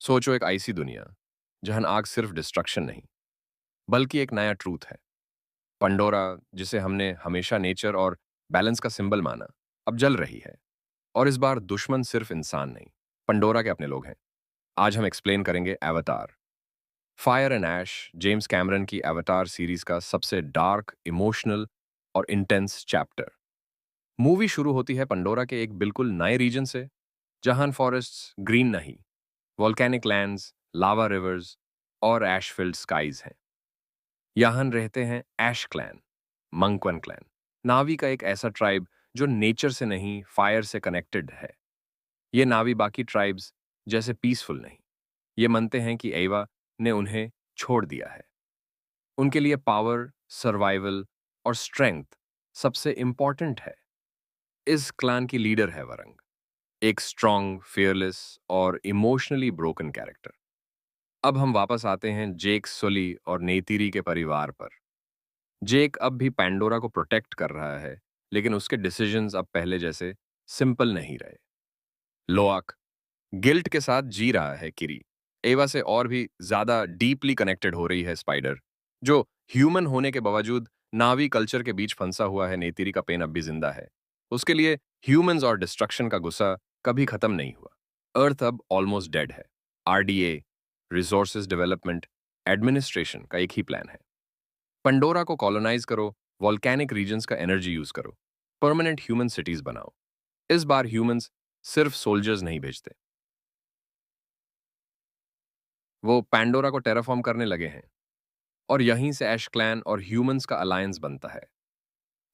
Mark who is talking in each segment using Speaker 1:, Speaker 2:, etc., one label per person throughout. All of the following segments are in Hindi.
Speaker 1: सोचो एक ऐसी दुनिया जहां आग सिर्फ डिस्ट्रक्शन नहीं बल्कि एक नया ट्रूथ है। पंडोरा, जिसे हमने हमेशा नेचर और बैलेंस का सिंबल माना, अब जल रही है। और इस बार दुश्मन सिर्फ इंसान नहीं, पंडोरा के अपने लोग हैं। आज हम एक्सप्लेन करेंगे Avatar, fire and ash, James Cameron की एवतार सीरीज का सबसे डार्क, इमोशनल और इंटेंस चैप्टर। मूवी शुरू होती है पंडोरा के एक बिल्कुल नए रीजन से, जहां फॉरेस्ट्स ग्रीन नहीं, वॉल्केनिक लैंड्स, लावा रिवर्स और एशफिल्ड स्काईज हैं। यहाँ रहते हैं ऐश क्लैन, मंकवन क्लैन, नावी का एक ऐसा ट्राइब जो नेचर से नहीं, फायर से कनेक्टेड है। ये नावी बाकी ट्राइब्स जैसे पीसफुल नहीं। ये मानते हैं कि एवा ने उन्हें छोड़ दिया है। उनके लिए पावर, सर्वाइवल और स्ट्रेंथ सबसे इंपॉर्टेंट है। इस क्लान की लीडर है वरंग, एक स्ट्रॉन्ग, फियरलेस और इमोशनली ब्रोकन कैरेक्टर। अब हम वापस आते हैं जेक सोली और नेतिरी के परिवार पर। जेक अब भी पैंडोरा को प्रोटेक्ट कर रहा है, लेकिन उसके डिसीजंस अब पहले जैसे सिंपल नहीं रहे। लोआक गिल्ट के साथ जी रहा है किरी, एवा से और भी ज्यादा डीपली कनेक्टेड हो रही है स्पाइडर, जो ह्यूमन होने के बावजूद नावी कल्चर के बीच फंसा हुआ है। नेतिरी का पेन अब भी जिंदा है। उसके लिए ह्यूमंस और डिस्ट्रक्शन का गुस्सा कभी खत्म नहीं हुआ। अर्थ अब ऑलमोस्ट डेड है। आरडीए, रिसोर्सेज डेवलपमेंट एडमिनिस्ट्रेशन का एक ही प्लान है। पंडोरा को कॉलोनाइज करो, वॉल्केनिक रीजन्स का एनर्जी यूज करो, परमानेंट ह्यूमन सिटीज बनाओ। इस बार ह्यूमंस सिर्फ सोल्जर्स नहीं भेजते, वो पैंडोरा को टेराफॉर्म करने लगे हैं। और यहीं से ऐश क्लैन और ह्यूमंस का अलायंस बनता है।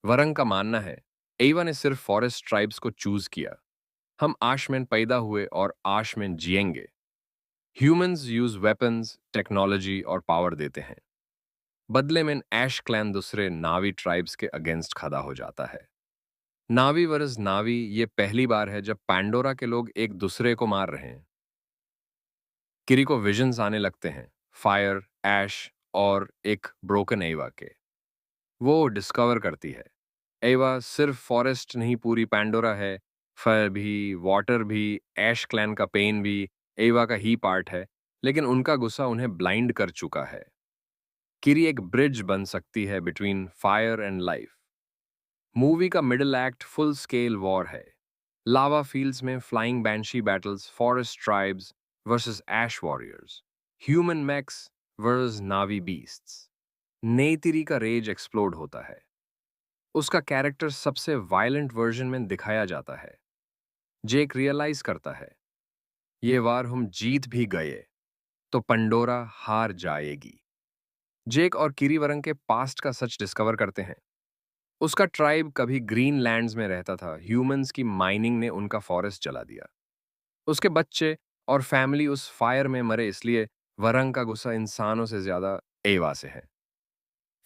Speaker 1: वरंग का मानना है एवा ने सिर्फ फॉरेस्ट ट्राइब्स को चूज किया। हम आश में पैदा हुए और आश में जिएंगे। ह्यूमंस यूज वेपन्स, टेक्नोलॉजी और पावर देते हैं। बदले में ऐश क्लैन दूसरे नावी ट्राइब्स के अगेंस्ट खड़ा हो जाता है। नावी वर्सेस नावी ये पहली बार है जब पैंडोरा के लोग एक दूसरे को मार रहे हैं। किरी को विजन्स आने लगते हैं, फायर, ऐश और एक ब्रोकन एवा के। वो डिस्कवर करती है एवा सिर्फ फॉरेस्ट नहीं, पूरी पैंडोरा है। फायर भी, वाटर भी, ऐश क्लैन का पेन भी एवा का ही पार्ट है। लेकिन उनका गुस्सा उन्हें ब्लाइंड कर चुका है। किरी एक ब्रिज बन सकती है between fire and life. Movie का middle act full scale war है। लावा फील्ड्स में flying banshee battles, forest tribes versus ash warriors, human mechs versus Na'vi beasts. Neytiri का रेज एक्सप्लोड होता है। उसका कैरेक्टर सबसे वायलेंट वर्जन में दिखाया जाता है। जेक रियलाइज करता है ये वार हम जीत भी गए तो पंडोरा हार जाएगी। जेक और किरीवरंग के पास्ट का सच डिस्कवर करते हैं। उसका ट्राइब कभी ग्रीन लैंड्स में रहता था। ह्यूमंस की माइनिंग ने उनका फॉरेस्ट जला दिया। उसके बच्चे और फैमिली उस फायर में मरे, इसलिए वरंग का गुस्सा इंसानों से ज्यादा एवा से है।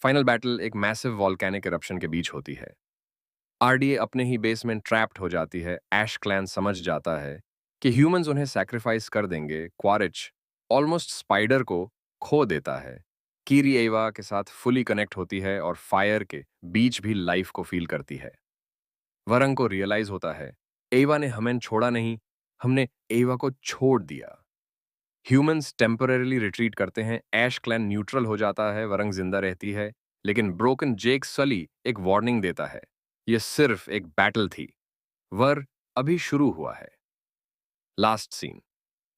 Speaker 1: फाइनल बैटल एक मैसिव वॉल्केनिक इरप्शन के बीच होती है। आरडीए अपने ही बेस में ट्रैप्ड हो जाती है। ऐश क्लैन समझ जाता है कि ह्यूमंस उन्हें सैक्रिफाइस कर देंगे। क्वारिच ऑलमोस्ट स्पाइडर को खो देता है। कीरी एवा के साथ फुली कनेक्ट होती है और फायर के बीच भी लाइफ को फील करती है। वरंग को रियलाइज होता है एवा ने हमें छोड़ा नहीं, हमने एवा को छोड़ दिया। ह्यूमंस टेम्पररीली रिट्रीट करते हैं। ऐश क्लैन न्यूट्रल हो जाता है, वरंग जिंदा रहती है। लेकिन ब्रोकन जेक सली एक वार्निंग देता है, यह सिर्फ एक बैटल थी, वर अभी शुरू हुआ है। लास्ट सीन,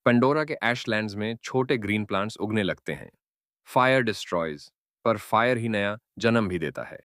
Speaker 1: पेंडोरा के ऐशलैंड्स में छोटे ग्रीन प्लांट्स उगने लगते हैं। फायर डिस्ट्रॉयज, पर फायर ही नया जन्म भी देता है।